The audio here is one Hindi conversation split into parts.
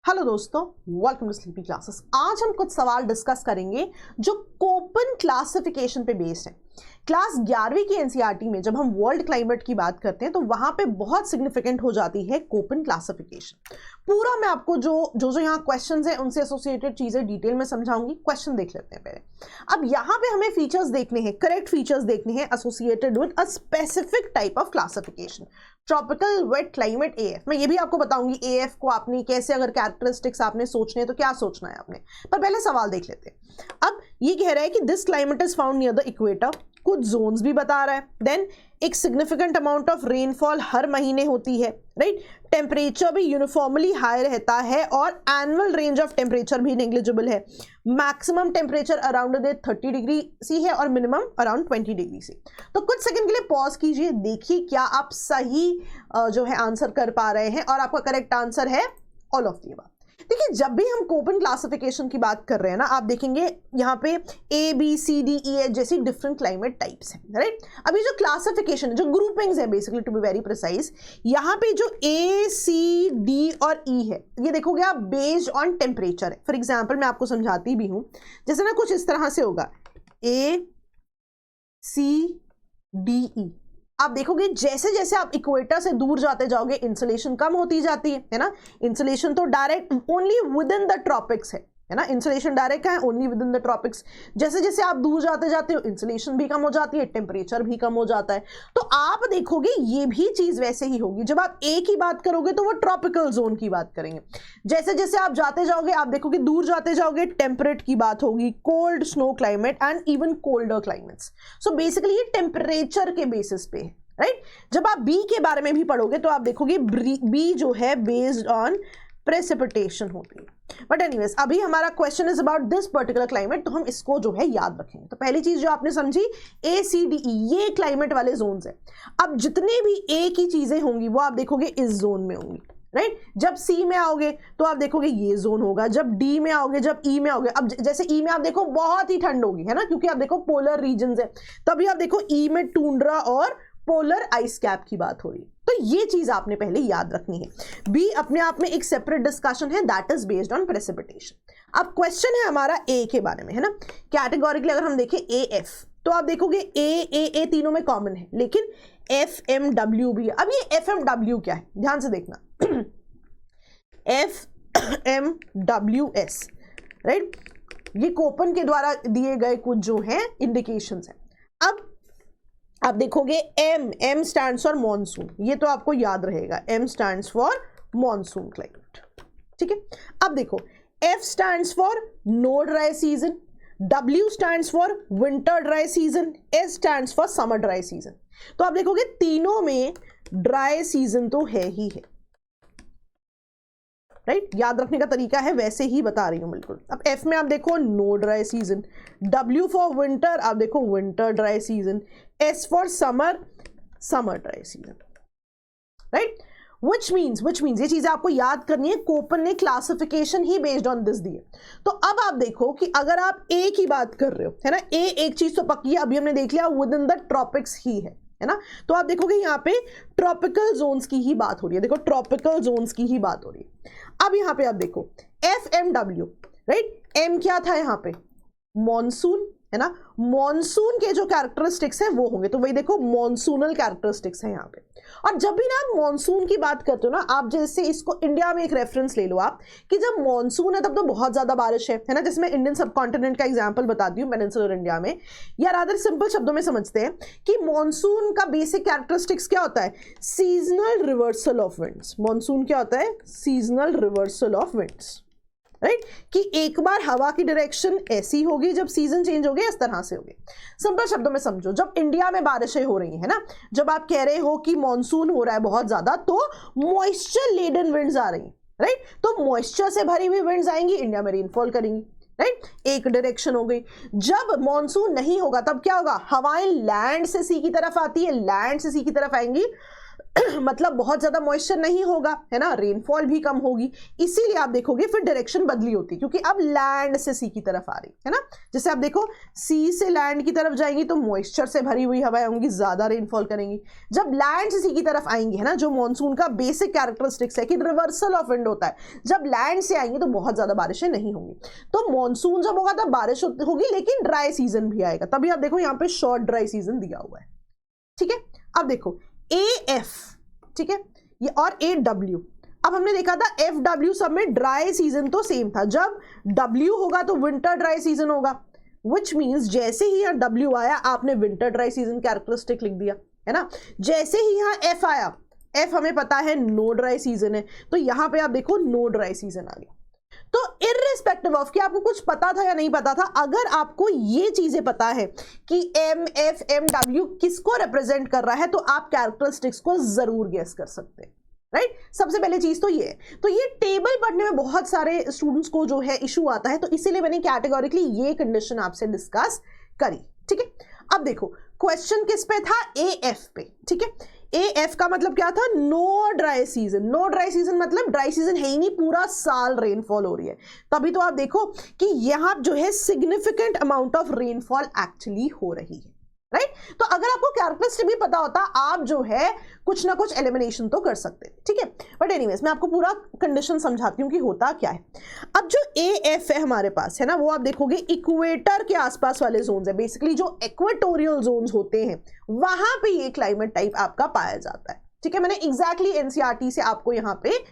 हेलो दोस्तों, वेलकम टू स्लीपी क्लासेस। आज हम कुछ सवाल डिस्कस करेंगे जो कोपन क्लासिफिकेशन पे बेस्ड है। क्लास 11वीं की एनसीईआरटी में जब हम वर्ल्ड क्लाइमेट की बात करते हैं तो वहां पे बहुत सिग्निफिकेंट हो जाती है कोपन क्लासिफिकेशन। पूरा मैं आपको जो यहाँ क्वेश्चंस हैं उनसे एसोसिएटेड चीजें डिटेल में समझाऊंगी। क्वेश्चन देख लेते हैं पहले। अब यहाँ पे हमें फीचर्स देखने हैं, करेक्ट फीचर्स देखने हैं associated with a specific type of classification. Tropical wet climate Af, मैं ये भी आपको बताऊंगी एएफ को आपने कैसे, अगर कैरेक्टरिस्टिक्स आपने सोचने हैं तो क्या सोचना है आपने। पर पहले सवाल देख लेते हैं। अब ये कह रहा है कि this climate is found near the equator, कुछ जोन्स भी बता रहा है। देन एक सिग्निफिकेंट अमाउंट ऑफ रेनफॉल हर महीने होती है, राइट। टेम्परेचर भी यूनिफॉर्मली हाई रहता है और एनुअल रेंज ऑफ टेम्परेचर भी नेग्लिजिबल है। Maximum temperature around 30 degree C है और मिनिमम अराउंड 20 डिग्री सी। तो कुछ सेकंड के लिए पॉज कीजिए, देखिए क्या आप सही जो है आंसर कर पा रहे हैं। और आपका करेक्ट आंसर है ऑल ऑफ द अबव। देखिए, जब भी हम कोपन क्लासिफिकेशन की बात कर रहे हैं ना, आप देखेंगे यहाँ पे A B C D E H जैसी डिफरेंट क्लाइमेट टाइप्स हैं, राइट। अभी जो क्लासिफिकेशन है, जो ग्रुपिंग्स है basically to be very precise, यहाँ पे जो ए सी डी और ई है ये देखोगे आप बेस्ड ऑन टेम्परेचर है। फॉर एग्जाम्पल मैं आपको समझाती भी हूँ, जैसे ना कुछ इस तरह से होगा ए सी डी ई। आप देखोगे जैसे जैसे आप इक्वेटर से दूर जाते जाओगे इंसुलेशन कम होती जाती है ना। इंसुलेशन तो direct only with in the tropics है ना। इंसुलेशन डायरेक्ट है only with in the tropics. जैसे जैसे आप दूर जाते जाते हो इंसुलेशन भी कम हो जाती है, टेम्परेचर भी कम हो जाता है। तो आप देखोगे ये भी चीज वैसे ही होगी। जब आप ए की बात करोगे तो वो ट्रॉपिकल जोन की बात करेंगे। जैसे जैसे आप जाते जाओगे आप देखोगे दूर जाते जाओगे टेम्परेट की बात होगी, cold snow climate and even colder climates. So basically ये टेम्परेचर के बेसिस पे है, राइट। जब आप बी के बारे में भी पढ़ोगे तो आप देखोगे बी जो है बेस्ड ऑन प्रेसिपिटेशन होती है। बट एनीवेज अभी हमारा question is about this particular climate, तो हम इसको जो है याद रखेंगे। तो पहली चीज जो आपने समझी ए सी डी ई, ये क्लाइमेट वाले जोन्स है। अब जितने भी ए की चीजें होंगी वो आप देखोगे इस जोन में होंगी, राइट। जब सी में आओगे तो आप देखोगे ये जोन होगा, जब डी में आओगे, जब ई में आओगे। अब जैसे ई में आप देखो बहुत ही ठंड होगी, है ना, क्योंकि आप देखो पोलर रीजन है। तभी आप देखो ई में टूंड्रा और पोलर आइस कैप की बात हो रही है। तो ये चीज आपने पहले याद रखनी है। बी अपने आप में एक सेपरेट डिस्कशन है, that is based on precipitation. अब क्वेश्चन है हमारा ए के बारे में, है ना। कैटेगोरिकली अगर हम देखें ए एफ, तो आप देखोगे ए तीनों में कॉमन है, लेकिन एफ एम डब्ल्यू भी है। अब ये एफ एम डब्ल्यू क्या है, ध्यान से देखना। F M W S, right, ये कोपन के द्वारा दिए गए कुछ जो है इंडिकेशंस है। अब आप देखोगे एम स्टैंड्स फॉर मॉनसून, ये तो आपको याद रहेगा, M stands for monsoon climate, ठीक है। अब देखो F stands for no dry season, W stands for winter dry season, S stands for summer dry season. तो आप देखोगे तीनों में ड्राई सीजन तो है ही है, राइट। याद रखने का तरीका है वैसे ही बता रही हूं बिल्कुल। अब एफ में आप देखो no dry season, W for winter आप देखो winter dry season, S for summer summer dry season, right. Which means ये चीजें आपको याद करनी है। कोपन ने क्लासिफिकेशन ही बेस्ड ऑन दिस दी है। तो अब आप देखो कि अगर आप ए की बात कर रहे हो, है ना, ए एक चीज तो पक्की है, अभी हमने देख लिया विद इन द ट्रॉपिक्स ही है ना। तो आप देखोगे यहाँ पे ट्रॉपिकल जोन्स की ही बात हो रही है, देखो ट्रॉपिकल जोन्स की ही बात हो रही है। अब यहाँ पे आप देखो F M W, right. M क्या था यहाँ पे, मॉनसून, है ना। मॉनसून के जो कैरेक्टरिस्टिक्स हैं वो होंगे, तो वही देखो मॉनसूनल कैरेक्टरिस्टिक्स है यहाँ पे। और जब भी ना मॉनसून की बात करते हो ना आप, जैसे इसको इंडिया में एक रेफरेंस ले लो आप, कि जब मॉनसून है तब तो बहुत ज्यादा बारिश है ना। जैसे मैं इंडियन सब कॉन्टिनेंट का एग्जांपल बताती हूँ, पेनिनसुलर इंडिया में, या रादर सिंपल शब्दों में समझते हैं कि मॉनसून का बेसिक कैरेक्टरिस्टिक्स क्या होता है, seasonal reversal of winds. Monsoon क्या होता है, seasonal reversal of winds, right, कि एक बार हवा की डायरेक्शन ऐसी होगी जब सीजन चेंज हो गया, इस तरह से होगी। सिंपल शब्दों में समझो, जब इंडिया में बारिशें हो रही है ना, जब आप कह रहे हो कि मॉनसून हो रहा है बहुत ज्यादा, तो मॉइस्चर लेडन विंड्स आ रही, राइट। तो मॉइस्चर से भरी हुई विंड्स आएंगी, इंडिया में रेनफॉल करेंगी, राइट। एक डायरेक्शन हो गई। जब मॉनसून नहीं होगा तब क्या होगा, हवाएं लैंड से सी की तरफ आती है, लैंड से सी की तरफ आएंगी मतलब बहुत ज्यादा मॉइस्चर नहीं होगा, है ना, रेनफॉल भी कम होगी, इसीलिए आप देखोगे फिर डायरेक्शन बदली होती है, क्योंकि अब लैंड से सी की तरफ आ रही है ना। जैसे आप देखो सी से लैंड की तरफ जाएंगी तो मॉइस्चर से भरी हुई हवाएं होंगी, ज्यादा रेनफॉल करेंगी। जब लैंड से सी की तरफ आएंगी, है ना, जो मॉनसून का बेसिक कैरेक्टरिस्टिक्स है कि रिवर्सल ऑफ विंड होता है, जब लैंड से आएंगी तो बहुत ज्यादा बारिशें नहीं होंगी। तो मॉनसून जब होगा तब बारिश होगी, लेकिन ड्राई सीजन भी आएगा। तभी आप देखो यहाँ पे शॉर्ट ड्राई सीजन दिया हुआ है, ठीक है। अब देखो AF, ठीक है, ये और AW। अब हमने देखा था FW सब में ड्राई सीजन तो सेम था, जब W होगा तो विंटर ड्राई सीजन होगा, विच मीन्स जैसे ही यहाँ W आया आपने विंटर ड्राई सीजन कैरेक्टरिस्टिक लिख दिया, है ना। जैसे ही यहाँ F आया, F हमें पता है नो ड्राई सीजन है, तो यहाँ पे आप देखो नो ड्राई सीजन आ गया। तो इर्रिस्पेक्टिव ऑफ कि आपको कुछ पता था या नहीं पता था, अगर आपको ये चीजें पता है कि MF MW किसको रिप्रेजेंट कर रहा है, तो आप कैरेक्टरिस्टिक्स को जरूर गेस कर सकते हैं, राइट। सबसे पहले चीज तो ये है। तो ये टेबल पढ़ने में बहुत सारे स्टूडेंट्स को जो है इशू आता है, तो इसीलिए मैंने कैटेगोरिकली ये कंडीशन आपसे डिस्कस करी, ठीक है। अब देखो क्वेश्चन किस पे था, AF पे, ठीक है। AF का मतलब क्या था, no dry season. No dry season मतलब ड्राई सीजन है ही नहीं, पूरा साल रेनफॉल हो रही है। तभी तो आप देखो कि यहां जो है significant amount of rainfall actually हो रही है, राइट। तो अगर आपको कैरेक्टरिस्टिक भी पता होता, आप जो है कुछ ना कुछ एलिमिनेशन तो कर सकते, ठीक है। बट एनीवेज मैं आपको पूरा कंडीशन समझाती हूँ कि होता क्या है। अब जो AF है हमारे पास, है ना, वो आप देखोगे इक्वेटर के आसपास वाले जोन्स है, बेसिकली जो इक्वेटोरियल जोन्स होते हैं वहां पे ये क्लाइमेट टाइप आपका पाया जाता है, ठीक है। मैंने एग्जैक्टली NCERT से आपको यहाँ पे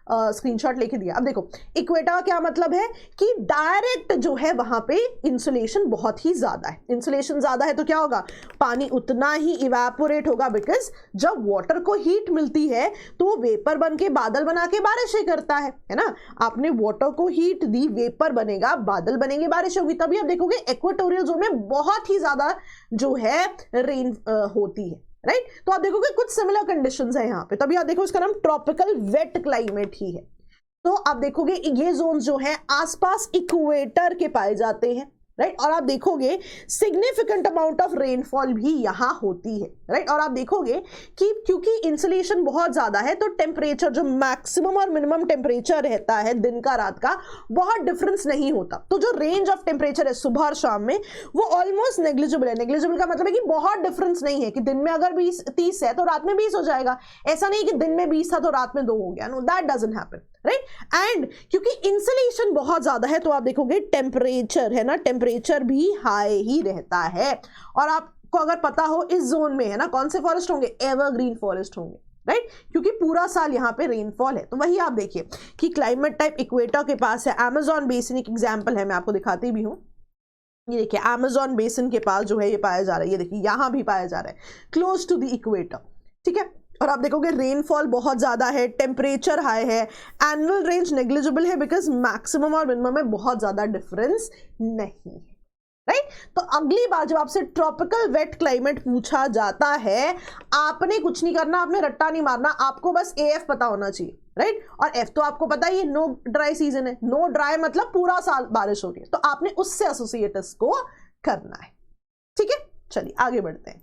स्क्रीनशॉट लेके दिया। अब देखो इक्वेटर का क्या मतलब है कि डायरेक्ट जो है वहां पे इंसुलेशन बहुत ही ज्यादा है। इंसुलेशन ज्यादा है तो क्या होगा, पानी उतना ही इवेपोरेट होगा, बिकॉज जब वाटर को हीट मिलती है तो वो वेपर बन के बादल बना के बारिशें करता है ना। आपने वाटर को हीट दी, वेपर बनेगा, बादल बनेंगे, बारिश होगी। तभी आप देखोगे इक्वेटोरियल जोन में बहुत ही ज्यादा जो है रेन होती है, राइट। तो आप देखोगे कुछ सिमिलर कंडीशंस है यहाँ पे। तभी आप देखो इसका नाम ट्रॉपिकल वेट क्लाइमेट ही है। तो आप देखोगे ये जोन जो है आसपास इक्वेटर के पाए जाते हैं, राइट। और आप देखोगे सिग्निफिकेंट अमाउंट ऑफ रेनफॉल भी यहां होती है, राइट। और आप देखोगे कि क्योंकि इंसुलेशन बहुत ज्यादा है तो टेम्परेचर जो मैक्सिमम और मिनिमम टेम्परेचर रहता है दिन का रात का, बहुत डिफरेंस नहीं होता। तो जो रेंज ऑफ टेम्परेचर है सुबह और शाम में वो ऑलमोस्ट नेग्लिजिबल है। नेग्लिजिबल का मतलब है कि बहुत डिफरेंस नहीं है कि दिन में अगर 20-30 है तो रात में 20 हो जाएगा। ऐसा नहीं कि दिन में 20 था तो रात में 2 हो गया, know that doesn't happen, right. And क्योंकि इंसुलेशन बहुत ज्यादा है तो आप देखोगे टेम्परेचर है ना, टेम्परेचर भी हाई ही रहता है। और आपको अगर पता हो इस जोन में है ना कौन से फॉरेस्ट होंगे, एवरग्रीन फॉरेस्ट होंगे, राइट, क्योंकि पूरा साल यहाँ पे रेनफॉल है। तो वही आप देखिए कि क्लाइमेट टाइप इक्वेटर के पास है। अमेजॉन बेसिन एक एग्जाम्पल है, मैं आपको दिखाती भी हूँ। ये देखिए अमेजॉन बेसिन के पास जो है ये पाया जा रहा है, ये देखिए यहाँ भी पाया जा रहा है, क्लोज टू द इक्वेटर, ठीक है। और आप देखोगे रेनफॉल बहुत ज्यादा है, टेम्परेचर हाई है, एनुअल रेंज नेग्लिजिबल है बिकॉज मैक्सिमम और मिनिमम में बहुत ज्यादा डिफरेंस नहीं है, राइट। तो अगली बार जब आपसे ट्रॉपिकल वेट क्लाइमेट पूछा जाता है, आपने कुछ नहीं करना, आपने रट्टा नहीं मारना, आपको बस AF पता होना चाहिए, राइट। और F तो आपको पता ही है, नो ड्राई सीजन है। नो ड्राई मतलब पूरा साल बारिश हो रही है, तो आपने उससे एसोसिएट इसको करना है, ठीक है। चलिए आगे बढ़ते हैं।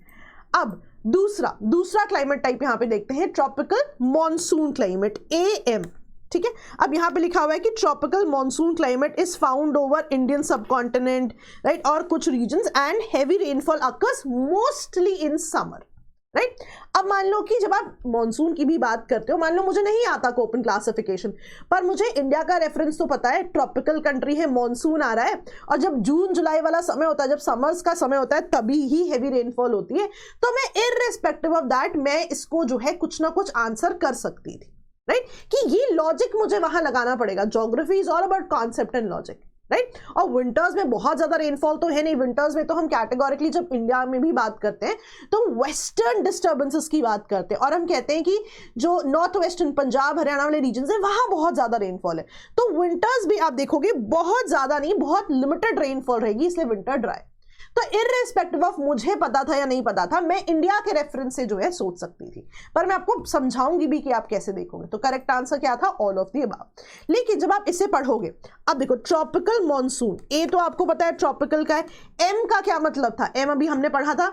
अब दूसरा क्लाइमेट टाइप यहां पे देखते हैं, ट्रॉपिकल मॉनसून क्लाइमेट AM, ठीक है। अब यहां पे लिखा हुआ है कि tropical monsoon climate is found over Indian subcontinent, right, और कुछ regions and heavy rainfall occurs mostly in summer, right. अब मान लो कि जब आप मॉनसून की भी बात करते हो, मान लो मुझे नहीं आता कोपन क्लासिफिकेशन, पर मुझे इंडिया का रेफरेंस तो पता है, ट्रॉपिकल कंट्री है, मॉनसून आ रहा है, और जब जून जुलाई वाला समय होता है, जब समर्स का समय होता है, तभी ही हैवी रेनफॉल होती है। तो मैं इररिस्पेक्टिव ऑफ दैट मैं इसको जो है कुछ ना कुछ आंसर कर सकती थी, राइट, कि ये लॉजिक मुझे वहां लगाना पड़ेगा। Geography is all about concept and logic, right. और विंटर्स में बहुत ज्यादा रेनफॉल तो है नहीं। विंटर्स में तो हम कैटेगोरिकली जब इंडिया में भी बात करते हैं तो वेस्टर्न डिस्टर्बेंसेस की बात करते हैं, और हम कहते हैं कि जो नॉर्थ वेस्टर्न पंजाब हरियाणा वाले रीजन है वहां बहुत ज्यादा रेनफॉल है। तो विंटर्स भी आप देखोगे बहुत ज्यादा नहीं, बहुत लिमिटेड रेनफॉल रहेगी, इसलिए विंटर ड्राई। तो इररिस्पेक्टिव ऑफ मुझे पता था या नहीं पता था, मैं इंडिया के रेफरेंस से जो है सोच सकती थी, पर मैं आपको समझाऊंगी भी कि आप कैसे देखोगे। तो करेक्ट आंसर क्या था, ऑल ऑफ द अबव। लेकिन जब आप इसे पढ़ोगे, अब देखो ट्रॉपिकल मॉनसून, ए तो आपको पता है ट्रॉपिकल का है, एम का क्या मतलब था, एम अभी हमने पढ़ा था,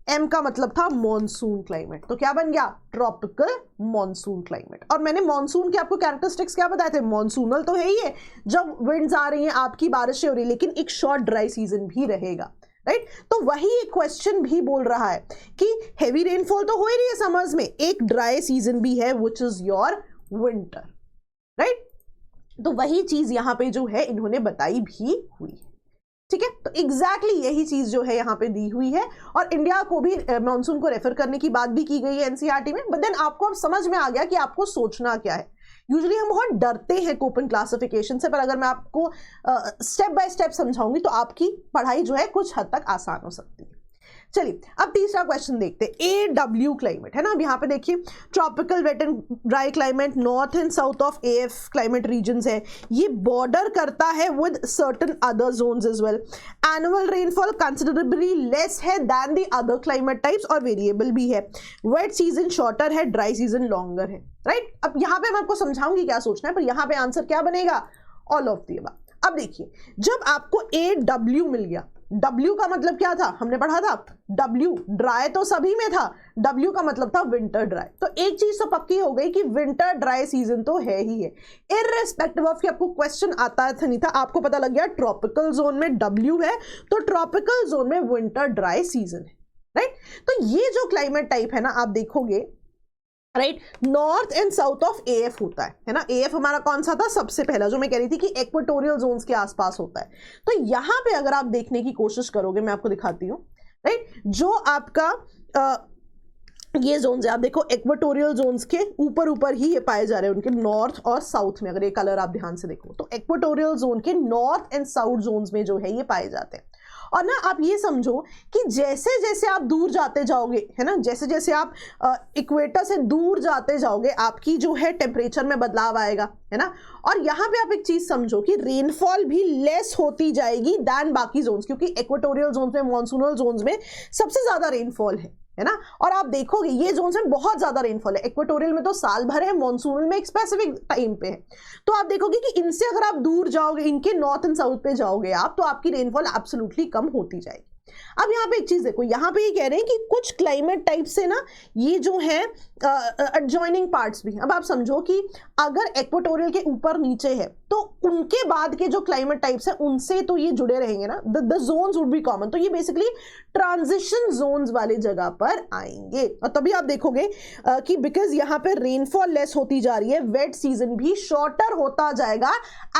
M का मतलब था मॉनसून क्लाइमेट, तो क्या बन गया ट्रॉपिकल मॉनसून क्लाइमेट। और मैंने मॉनसून के आपको कैरेक्टरिस्टिक्स क्या बताए थे, मॉनसूनल तो है ही है, जब विंड्स आ रही हैं आपकी बारिशें हो रही है, लेकिन एक शॉर्ट ड्राई सीजन भी रहेगा, राइट। तो वही एक क्वेश्चन भी बोल रहा है कि हैवी रेनफॉल तो हो ही रही है समर्स में, एक ड्राई सीजन भी है which is your winter, right. तो वही चीज यहां पे जो है इन्होंने बताई भी हुई है, ठीक है। तो एग्जैक्टली यही चीज जो है यहाँ पे दी हुई है, और इंडिया को भी मॉनसून को रेफर करने की बात भी की गई है एनसीईआरटी में। बट देन आपको अब समझ में आ गया कि आपको सोचना क्या है। यूजुअली हम बहुत डरते हैं कोपन क्लासिफिकेशन से, पर अगर मैं आपको स्टेप बाय स्टेप समझाऊंगी तो आपकी पढ़ाई जो है कुछ हद तक आसान हो सकती है। चलिए अब तीसरा क्वेश्चन देखते हैं। AW क्लाइमेट है ना, अब यहाँ पे देखिए tropical wet and dry climate, north and south of AF climate regions है, ये बॉर्डर करता है with certain other zones as well. Annual rainfall considerably less है than the other climate types, और वेरिएबल भी है। वेट सीजन शॉर्टर है, ड्राई सीजन लॉन्गर है, राइट। अब यहाँ पे मैं आपको समझाऊंगी क्या सोचना है, पर यहाँ पे आंसर क्या बनेगा, ऑल ऑफ द अबव। अब देखिए जब आपको AW मिल गया, W का मतलब क्या था, हमने पढ़ा था W ड्राई तो सभी में था, W का मतलब था विंटर ड्राई। तो एक चीज तो पक्की हो गई कि विंटर ड्राई सीजन तो है ही है, इररिस्पेक्टिव ऑफ कि आपको क्वेश्चन आता है था नहीं था, आपको पता लग गया ट्रॉपिकल जोन में W है तो ट्रॉपिकल जोन में विंटर ड्राई सीजन है, राइट। तो ये जो क्लाइमेट टाइप है ना, आप देखोगे right, north and south of AF होता है ना। AF हमारा कौन सा था, सबसे पहला जो मैं कह रही थी कि इक्वेटोरियल जोन्स के आसपास होता है। तो यहां पे अगर आप देखने की कोशिश करोगे, मैं आपको दिखाती हूँ, राइट, जो आपका ये जोन्स है, आप देखो इक्वेटोरियल जोन्स के ऊपर ऊपर ही ये पाए जा रहे हैं, उनके नॉर्थ और साउथ में। अगर ये कलर आप ध्यान से देखो तो इक्वेटोरियल जोन के नॉर्थ एंड साउथ जोन्स में जो है ये पाए जाते हैं। और ना आप ये समझो कि जैसे जैसे आप दूर जाते जाओगे, है ना, जैसे जैसे आप इक्वेटर से दूर जाते जाओगे, आपकी जो है टेम्परेचर में बदलाव आएगा, है ना। और यहाँ पे आप एक चीज समझो कि रेनफॉल भी लेस होती जाएगी दैन बाकी जोन्स, क्योंकि इक्वेटोरियल जोन्स में, मॉनसूनल जोन्स में सबसे ज्यादा रेनफॉल है ना। और आप देखोगे ये जोन्स में बहुत ज्यादा रेनफॉल है, इक्वेटोरियल में तो साल भर है, मॉनसूनल में एक स्पेसिफिक टाइम पे है। तो आप देखोगे कि इनसे अगर आप दूर जाओगे, इनके नॉर्थ एंड साउथ पे जाओगे आप, तो आपकी रेनफॉल एब्सोल्युटली कम होती जाएगी। अब यहाँ पे एक चीज देखो, यहाँ पे ये कह रहे हैं कि कुछ क्लाइमेट टाइप से ना ये जो है एडजॉइनिंग पार्ट्स भी। अब आप समझो कि अगर इक्वेटोरियल के ऊपर नीचे है तो उनके बाद के जो क्लाइमेट टाइप्स है उनसे तो ये जुड़े रहेंगे ना, the zones would be common. तो ये बेसिकली ट्रांजिशन जोन्स वाले जगह पर आएंगे। और तभी आप देखोगे कि बिकॉज यहाँ पे रेनफॉल लेस होती जा रही है, वेट सीजन भी शॉर्टर होता जाएगा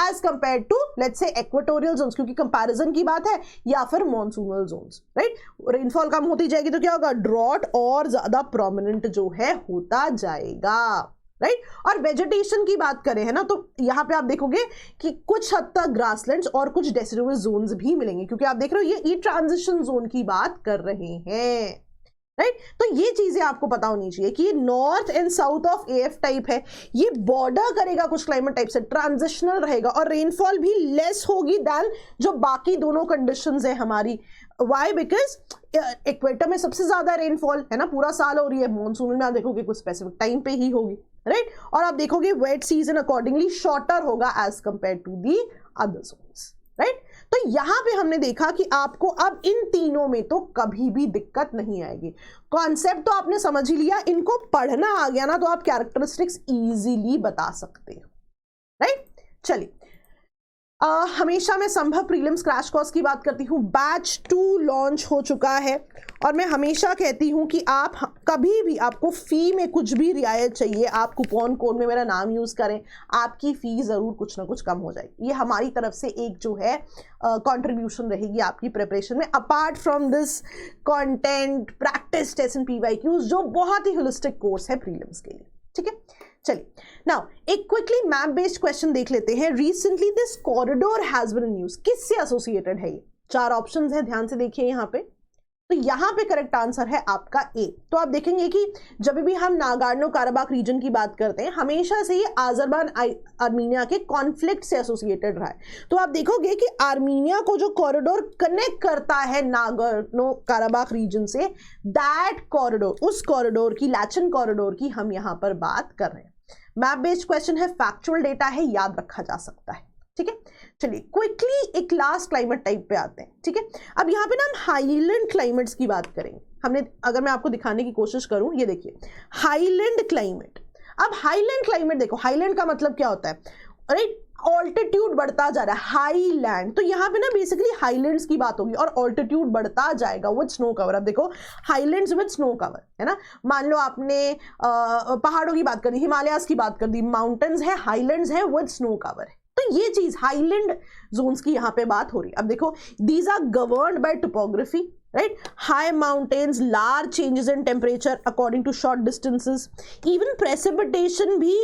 as compare to let's say equatorial zones, क्योंकि कंपैरिजन की बात है, या फिर मॉनसूनल जोन्स, राइट। रेनफॉल कम होती जाएगी तो क्या होगा, ड्रॉट और ज्यादा प्रोमिनेंट जो है होता जाएगा, राइट। और वेजिटेशन की बात करें, है ना, तो यहां पे आप देखोगे कि कुछ हद तक ग्रासलैंड्स और कुछ डेसिडुअस जोन्स भी मिलेंगे, क्योंकि आप देख रहे हो ये ट्रांजिशन जोन की बात कर रहे हैं, राइट। तो ये चीजें आपको पता होनी चाहिए कि ये north and south of AF type है, ये बॉर्डर करेगा कुछ क्लाइमेट टाइप से, ट्रांजिशनल रहेगा, और रेनफॉल भी लेस होगी दैन जो बाकी दोनों कंडीशंस है हमारी। वाई, बिकॉज इक्वेटर में सबसे ज्यादा रेनफॉल है ना, पूरा साल हो रही है, मॉनसून में आप देखोगे कुछ स्पेसिफिक टाइम पे ही होगी, राइट। और आप देखोगे वेट सीजन अकॉर्डिंगली शॉर्टर होगा as compare to the other zones, right. तो यहां पे हमने देखा कि आपको अब इन तीनों में तो कभी भी दिक्कत नहीं आएगी। कॉन्सेप्ट तो आपने समझ ही लिया, इनको पढ़ना आ गया ना तो आप कैरेक्टरिस्टिक्स इजीली बता सकते हो, राइट। चलिए हमेशा मैं संभव प्रीलिम्स क्रैश कोर्स की बात करती हूँ। बैच 2 लॉन्च हो चुका है, और मैं हमेशा कहती हूँ कि आप कभी भी, आपको फी में कुछ भी रियायत चाहिए, आप कूपन कोड में मेरा नाम यूज करें, आपकी फी जरूर कुछ ना कुछ कम हो जाएगी। ये हमारी तरफ से एक जो है कंट्रीब्यूशन रहेगी आपकी प्रिपरेशन में, apart from this content, practice test and PYQs, जो बहुत ही होलिस्टिक कोर्स है प्रीलिम्स के लिए, ठीक है। चलिए नाउ एक क्विकली मैप बेस्ड क्वेश्चन देख लेते हैं। Recently this corridor has been in use, किससे एसोसिएटेड है ये? 4 ऑप्शंस है, ध्यान से देखिए यहाँ पे। तो यहाँ पे करेक्ट आंसर है आपका A। तो आप देखेंगे कि जब भी हम नागार्नो काराबाख रीजन की बात करते हैं, हमेशा से ये आजरबान आर्मीनिया के कॉन्फ्लिक्ट से एसोसिएटेड रहा है। तो आप देखोगे कि आर्मीनिया को जो कॉरिडोर कनेक्ट करता है नागार्नो काराबाख रीजन से, दैट कॉरिडोर, उस कॉरिडोर की, लैचन कॉरिडोर की हम यहाँ पर बात कर रहे हैं। मैप बेस्ड क्वेश्चन है, फैक्चुअल डेटा है, याद रखा जा सकता है, ठीक है। चलिए क्विकली एक लास्ट क्लाइमेट टाइप पे आते हैं, ठीक है। अब यहाँ पे ना हम हाईलैंड क्लाइमेट्स की बात करेंगे। हमने, अगर मैं आपको दिखाने की कोशिश करूं, ये देखिए हाईलैंड क्लाइमेट। अब हाईलैंड क्लाइमेट देखो, हाईलैंड का मतलब क्या होता है, राइट, ऑल्टीट्यूड बढ़ता जा रहा है, हाईलैंड, तो यहाँ पे ना बेसिकली हाईलैंड्स की बात होगी और ऑल्टीट्यूड बढ़ता जाएगा विद स्नो कवर। अब देखो हाईलैंड्स विद स्नो कवर है ना, मान लो आपने पहाड़ों की बात कर दी, हिमालयाज की बात कर दी, माउंटेन्स है, हाईलैंड्स है विद स्नो कवर है, तो ये चीज हाईलैंड जोन्स की यहाँ पे बात हो रही है। अब देखो these are governed by topography, right, high mountains, large changes in temperature according to short distances, even precipitation भी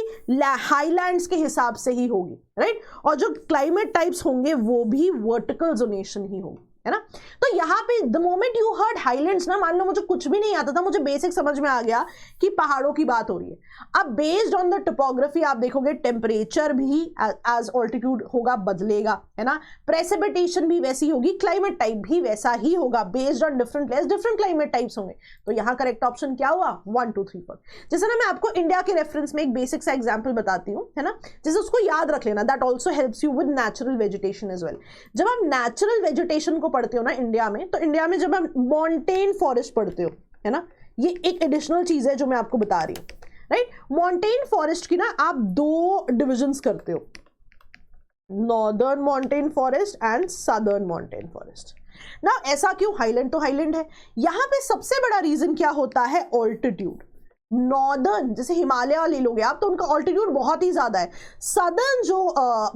हाईलैंड्स के हिसाब से ही होगी, राइट, और जो क्लाइमेट टाइप्स होंगे वो भी वर्टिकल जोनेशन ही होंगे, है ना। तो यहाँ पे the moment you heard highlands ना, मान लो मुझे कुछ भी नहीं आता था, मुझे बेसिक समझ में आ गया कि पहाड़ों की बात हो रही है। अब बेस्ड ऑन द टोपोग्राफी आप देखोगे टेम्परेचर भी एज ऑल्टीट्यूड होगा बदलेगा, है ना, प्रेसिपिटेशन भी वैसी होगी, क्लाइमेट टाइप भी वैसा ही होगा, based on different place different climate types होंगे। तो यहाँ करेक्ट ऑप्शन क्या हुआ, 1 2 3 4। जैसे ना मैं आपको इंडिया के रेफरेंस में एक बेसिक सा एग्जाम्पल बताती हूँ, है ना, जैसे उसको याद रख लेना, that also helps you with natural vegetation as well. जब आप नेचुरल वेजिटेशन को पढ़ते हो ना इंडिया में, तो इंडिया में जब आप मॉन्टेन फॉरेस्ट पढ़ते हो, है ना, ये एक एडिशनल चीज है जो मैं आपको बता रही हूँ, राइट। मॉन्टेन फॉरेस्ट की ना आप 2 डिविजन्स करते हो, northern montane forest and southern montane forest ना। ऐसा क्यों, हाईलैंड तो हाईलैंड है, यहां पे सबसे बड़ा रीजन क्या होता है, ऑल्टीट्यूड। नॉर्दर्न जैसे हिमालय ले लोगे आप, तो उनका ऑल्टीट्यूड बहुत ही ज्यादा है। सदर्न जो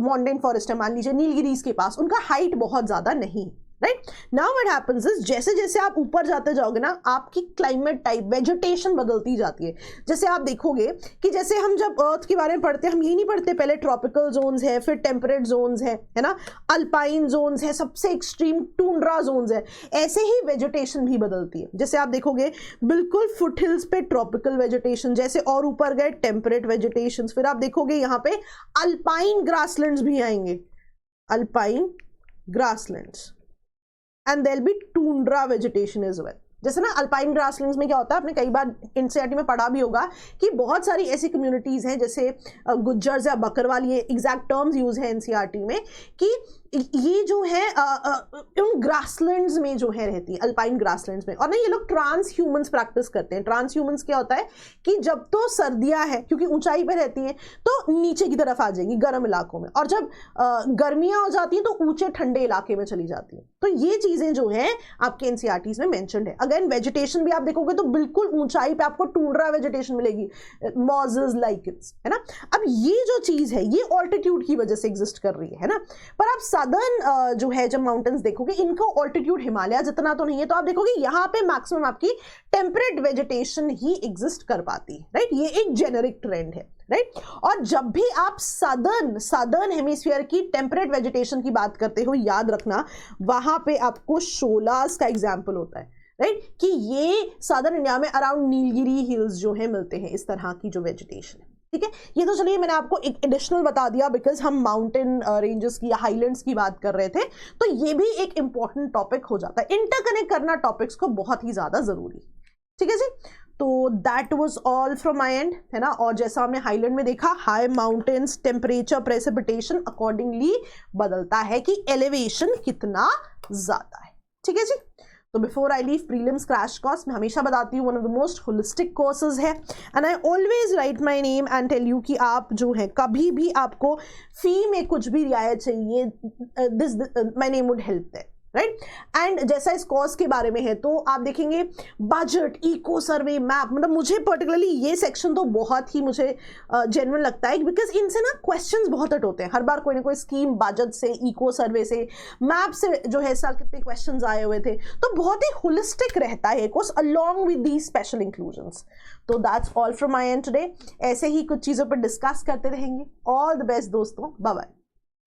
मॉन्टेन फॉरेस्ट है, मान लीजिए नीलगिरीज के पास, उनका हाइट बहुत ज्यादा नहीं, right. Now what happens is, जैसे जैसे आप ऊपर जाते जाओगे ना, आपकी क्लाइमेट टाइप वेजिटेशन बदलती जाती है। जैसे आप देखोगे कि जैसे हम जब अर्थ के बारे में पढ़ते हैं, हम यही नहीं पढ़ते पहले ट्रॉपिकल जोन्स है, फिर टेम्परेट जोन्स है ना, अल्पाइन जोन्स है, सबसे एक्सट्रीम टूंड्रा जोन्स है, ऐसे ही वेजिटेशन भी बदलती है। जैसे आप देखोगे बिल्कुल फुट हिल्स पे ट्रॉपिकल वेजिटेशन, जैसे और ऊपर गए टेम्परेट वेजिटेशन, फिर आप देखोगे यहाँ पे अल्पाइन ग्रासलैंड्स भी आएंगे, alpine grasslands, and there'll be tundra vegetation as well। जैसे ना अल्पाइन ग्रासलैंड्स में क्या होता है, आपने कई बार एनसीईआरटी में पढ़ा भी होगा कि बहुत सारी ऐसी कम्युनिटीज हैं, जैसे गुज्जर्स या बकरवाल, ये एग्जैक्ट टर्म्स यूज है एनसीईआरटी में, कि ये जो है उन ग्रासलैंड्स में जो है रहती है, अल्पाइन ग्रासलैंड्स में। और ना ये लोग ट्रांस ह्यूमंस प्रैक्टिस करते हैं। ट्रांस ह्यूमंस क्या होता है कि जब तो सर्दियां हैं, क्योंकि ऊंचाई पे रहती हैं, तो नीचे की तरफ आ जाएंगी गर्म इलाकों में, और जब गर्मियां हो जाती हैं तो ऊंचे ठंडे इलाके में चली जाती हैं। तो ये चीजें जो है आपके एनसीईआरटीज में मेंशन्ड है। अगेन वेजिटेशन भी आप देखोगे तो बिल्कुल ऊंचाई पे आपको टूंड्रा वेजिटेशन मिलेगी, मॉजेस, लाइकेंस, है ना। अब ये जो चीज है ये ऑल्टीट्यूड की वजह से एग्जिस्ट कर रही है ना। पर आप सदर्न जो है जब माउंटेन्स देखोगे, इनका ऑल्टीट्यूड हिमालय जितना तो नहीं है, तो आप देखोगे यहाँ पे मैक्सिमम आपकी टेम्परेट वेजिटेशन ही एग्जिस्ट कर पाती है, राइट। ये एक जेनेरिक ट्रेंड है, राइट। और जब भी आप सदर्न हेमिस्फीयर की टेम्परेट वेजिटेशन की बात करते हो, याद रखना वहां पे आपको शोलास का एग्जाम्पल होता है, राइट, कि ये सदर्न इंडिया में अराउंड नीलगिरी हिल्स जो है मिलते हैं, इस तरह की जो वेजिटेशन है, ठीक है। ये तो चलिए मैंने आपको एक एडिशनल बता दिया, बिकॉज हम माउंटेन रेंजेस की या हाईलैंड्स की बात कर रहे थे, तो ये भी एक इंपॉर्टेंट टॉपिक हो जाता है। इंटरकनेक्ट करना टॉपिक्स को बहुत ही ज्यादा जरूरी, ठीक है जी। तो that was all from my and, है ना। और जैसा हमने हाईलैंड में देखा, high mountains temperature precipitation accordingly बदलता है कि एलिवेशन कितना ज्यादा है, ठीक है जी। तो before I leave prelims crash course, मैं हमेशा बताती हूँ one of the most holistic courses है, and I always write my name and tell you कि आप जो है कभी भी आपको फी में कुछ भी रियायत चाहिए, this my name would help that, right. And जैसा इस कोर्स के बारे में है, तो आप देखेंगे बजट, इको सर्वे, मैप, मतलब मुझे पर्टिकुलरली ये सेक्शन तो बहुत ही मुझे जेन्युइन लगता है, बिकॉज इनसे ना क्वेश्चंस बहुत हट होते हैं हर बार, कोई ना कोई स्कीम, बजट से, इको सर्वे से, मैप से जो है इस साल कितने क्वेश्चंस आए हुए थे, तो बहुत ही होलिस्टिक रहता है course along with the special inclusions. तो that's all from my end today. ऐसे ही कुछ चीज़ों पर डिस्कस करते रहेंगे। ऑल द बेस्ट दोस्तों, बाय बाय।